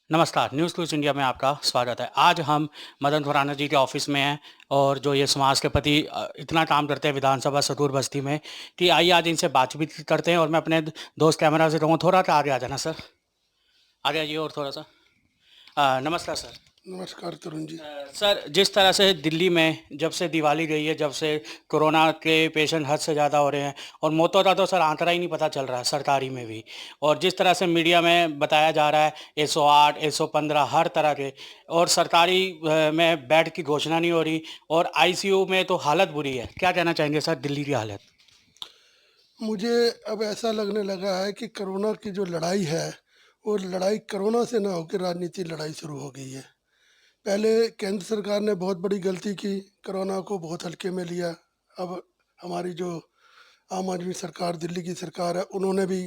नमस्कार, news clues India में आपका स्वागत है। आज हम मदन खुराना जी के ऑफ़िस में हैं और जो ये समाज के प्रति इतना काम करते हैं विधानसभा सतूर बस्ती में कि आइए आज इनसे बातचीत करते हैं और मैं अपने दोस्त कैमरा से कहूँगा थोड़ा सा आगे आ जाना सर। आगे आइए और थोड़ा-सा। नमस्कार सर। नमस्कार तरुण जी। सर जिस तरह से दिल्ली में जब से दिवाली गई है, जब से कोरोना के पेशेंट हद से ज़्यादा हो रहे हैं और मौतों का तो सर आंकड़ा ही नहीं पता चल रहा है सरकारी में भी। और जिस तरह से मीडिया में बताया जा रहा है 108, 115 हर तरह के और सरकारी में बेड की घोषणा नहीं हो रही और आईसीयू में तो हालत बुरी है। क्या कहना चाहेंगे सर दिल्ली की हालत? मुझे अब ऐसा लगने लगा है कि कोरोना की जो लड़ाई है, वो लड़ाई कोरोना से ना होकर राजनीति लड़ाई शुरू हो गई है। पहले केंद्र सरकार ने बहुत बड़ी गलती की, कोरोना को बहुत हल्के में लिया। अब हमारी जो आम आदमी सरकार, दिल्ली की सरकार है, उन्होंने भी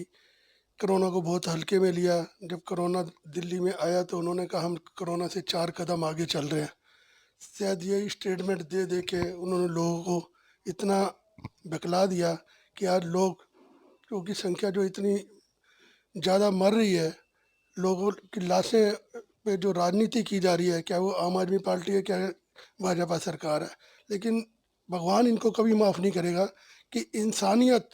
कोरोना को बहुत हल्के में लिया। जब कोरोना दिल्ली में आया तो उन्होंने कहा हम कोरोना से 4 कदम आगे चल रहे हैं। शायद यही स्टेटमेंट दे दे के उन्होंने लोगों को इतना बहला दिया कि आज लोगों की संख्या जो इतनी ज़्यादा मर रही है, लोगों की लाशें पे जो राजनीति की जा रही है, क्या वो आम आदमी पार्टी है, क्या भाजपा सरकार है। लेकिन भगवान इनको कभी माफ़ नहीं करेगा कि इंसानियत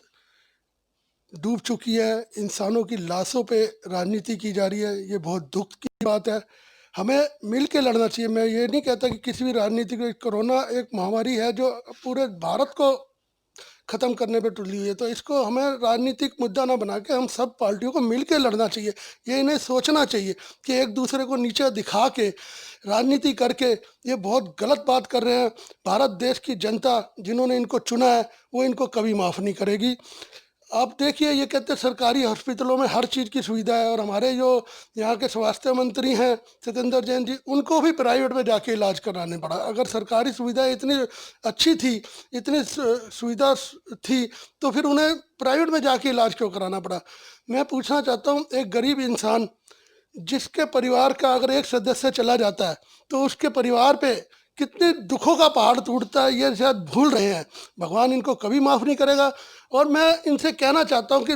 डूब चुकी है, इंसानों की लाशों पे राजनीति की जा रही है। ये बहुत दुख की बात है। हमें मिल के लड़ना चाहिए। मैं ये नहीं कहता कि किसी भी राजनीति को, कोरोना एक महामारी है जो पूरे भारत को ख़त्म करने पे तुली हुई है, तो इसको हमें राजनीतिक मुद्दा ना बना के हम सब पार्टियों को मिल के लड़ना चाहिए। ये इन्हें सोचना चाहिए कि एक दूसरे को नीचे दिखा के राजनीति करके ये बहुत गलत बात कर रहे हैं। भारत देश की जनता जिन्होंने इनको चुना है, वो इनको कभी माफ़ नहीं करेगी। आप देखिए, ये कहते हैं सरकारी हॉस्पिटलों में हर चीज़ की सुविधा है, और हमारे जो यहाँ के स्वास्थ्य मंत्री हैं सत्येंद्र जैन जी, उनको भी प्राइवेट में जाके इलाज कराने पड़ा। अगर सरकारी सुविधा इतनी अच्छी थी, इतनी सुविधा थी, तो फिर उन्हें प्राइवेट में जाके इलाज क्यों कराना पड़ा। मैं पूछना चाहता हूँ, एक गरीब इंसान जिसके परिवार का अगर एक सदस्य चला जाता है तो उसके परिवार पे कितने दुखों का पहाड़ टूटता है, ये शायद भूल रहे हैं। भगवान इनको कभी माफ़ नहीं करेगा। और मैं इनसे कहना चाहता हूँ कि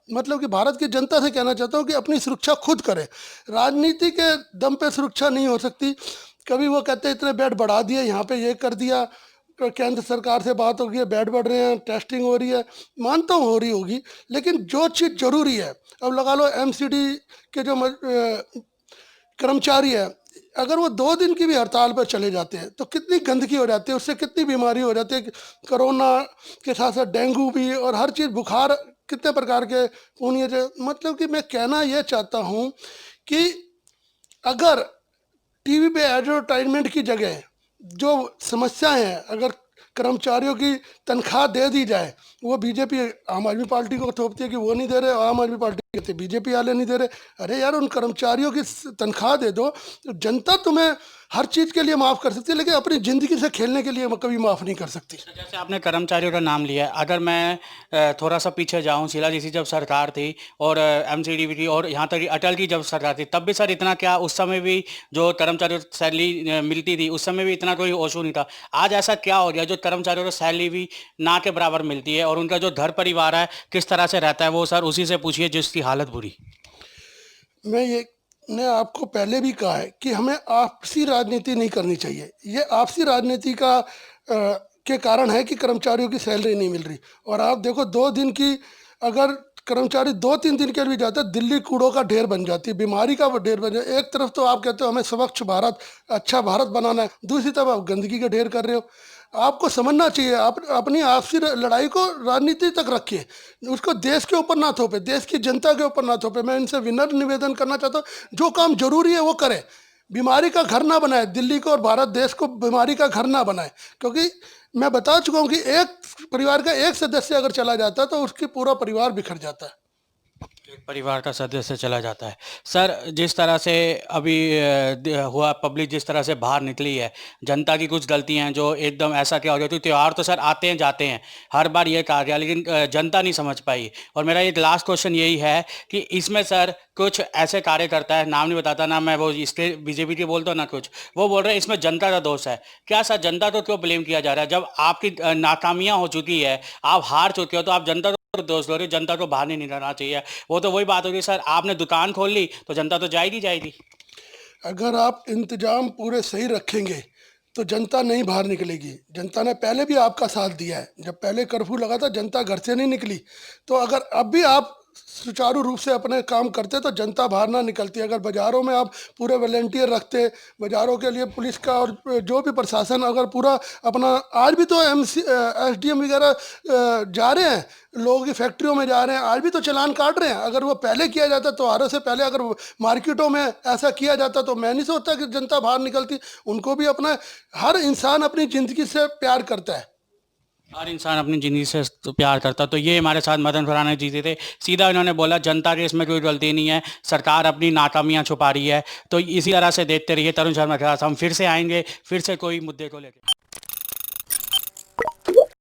मतलब कि भारत की जनता से कहना चाहता हूँ कि अपनी सुरक्षा खुद करें। राजनीति के दम पे सुरक्षा नहीं हो सकती। कभी वो कहते हैं इतने बेड बढ़ा दिए, यहाँ पे ये कर दिया, केंद्र सरकार से बात हो गई है, बेड बढ़ रहे हैं, टेस्टिंग हो रही है। मानता हूँ हो रही होगी, लेकिन जो चीज़ ज़रूरी है, अब लगा लो एमसीडी के जो कर्मचारी है, अगर वो 2 दिन की भी हड़ताल पर चले जाते हैं तो कितनी गंदगी हो जाती है, उससे कितनी बीमारी हो जाती है। कोरोना के साथ साथ डेंगू भी, और हर चीज़, बुखार, कितने प्रकार के पूनिया। मतलब कि मैं कहना यह चाहता हूँ कि अगर टीवी पे एडवर्टाइजमेंट की जगह जो समस्याएं हैं, अगर कर्मचारियों की तनख्वाह दे दी जाए, वो बीजेपी आम आदमी पार्टी को थोपती है कि वो नहीं दे रहे, और आम आदमी पार्टी कहते बीजेपी वाले नहीं दे रहे। अरे यार, उन कर्मचारियों की तनख्वाह दे दो, तो जनता तुम्हें हर चीज़ के लिए माफ़ कर सकती है, लेकिन अपनी ज़िंदगी से खेलने के लिए कभी माफ़ नहीं कर सकती। सर, जैसे आपने कर्मचारियों का नाम लिया है, अगर मैं थोड़ा-सा पीछे जाऊँ, शीला जी की जब सरकार थी और एमसीडी भी थी और यहाँ तक कि अटल की जब सरकार थी, तब भी सर इतना क्या उस समय भी जो कर्मचारियों को सैलरी मिलती थी, उस समय भी इतना कोई इश्यू नहीं था। आज ऐसा क्या हो गया जो कर्मचारियों को सैलरी भी ना के बराबर मिलती है और उनका जो घर परिवार है, किस तरह से रहता है, वो सर उसी से पूछिए जिसकी हालत बुरी। मैं ये ने आपको पहले भी कहा है कि हमें आपसी राजनीति नहीं करनी चाहिए। ये आपसी राजनीति का के कारण है कि कर्मचारियों की सैलरी नहीं मिल रही। और आप देखो, 2 दिन की, अगर कर्मचारी 2-3 दिन के लिए भी जाता है, दिल्ली कूड़ों का ढेर बन जाती है, बीमारी का वो ढेर बन जाए। एक तरफ तो आप कहते हो हमें स्वच्छ भारत, अच्छा भारत बनाना है, दूसरी तरफ आप गंदगी का ढेर कर रहे हो। आपको समझना चाहिए, आप अपनी आपसी लड़ाई को राजनीति तक रखिए, उसको देश के ऊपर ना थोपे, देश की जनता के ऊपर ना थोपे। मैं इनसे विनम्र निवेदन करना चाहता हूँ, जो काम जरूरी है वो करें, बीमारी का घर ना बनाए, दिल्ली को और भारत देश को बीमारी का घर ना बनाए। क्योंकि मैं बता चुका हूँ कि एक परिवार का एक सदस्य अगर चला जाता है तो उसकी पूरा परिवार बिखर जाता है। एक परिवार का सदस्य चला जाता है। सर, जिस तरह से अभी हुआ पब्लिक जिस तरह से बाहर निकली है, जनता की कुछ गलतियाँ हैं जो एकदम ऐसा क्या हो गया, तो त्योहार तो सर आते हैं जाते हैं, हर बार ये कहा गया लेकिन जनता नहीं समझ पाई। और मेरा एक लास्ट क्वेश्चन यही है कि इसमें सर कुछ ऐसे कार्यकर्ता है, नाम नहीं बताता ना मैं, वो इसके बीजेपी के बोलता हूँ ना कुछ, वो बोल रहे हैं इसमें जनता का दोष है। क्या सर जनता तो क्यों ब्लेम किया जा रहा है? जब आपकी नाकामियाँ हो चुकी है, आप हार चुके हो, तो आप जनता दोस्त लोग जनता को बाहर नहीं निकलना चाहिए। वो तो वही बात होगी सर, आपने दुकान खोल ली तो जनता तो जाएगी जाएगी। अगर आप इंतजाम पूरे सही रखेंगे तो जनता नहीं बाहर निकलेगी। जनता ने पहले भी आपका साथ दिया है, जब पहले कर्फ्यू लगा था जनता घर से नहीं निकली। तो अगर अब भी आप सुचारू रूप से अपने काम करते तो जनता बाहर ना निकलती। अगर बाज़ारों में आप पूरे वॉलेंटियर रखते, बाज़ारों के लिए पुलिस का और जो भी प्रशासन अगर पूरा अपना, आज भी तो SDM वगैरह जा रहे हैं, लोगों की फैक्ट्रियों में जा रहे हैं, आज भी तो चालान काट रहे हैं। अगर वो पहले किया जाता, त्योहारों से पहले अगर मार्केटों में ऐसा किया जाता तो मैं नहीं सोचता कि जनता बाहर निकलती। उनको भी अपना, हर इंसान अपनी ज़िंदगी से प्यार करता है। हर इंसान अपनी ज़िंदगी से तो प्यार करता। तो ये हमारे साथ मदन खुराना जी थे, सीधा इन्होंने बोला जनता के इसमें कोई गलती नहीं है, सरकार अपनी नाकामियां छुपा रही है। तो इसी तरह से देखते रहिए तरुण शर्मा के साथ हम फिर से आएंगे, फिर से कोई मुद्दे को लेकर।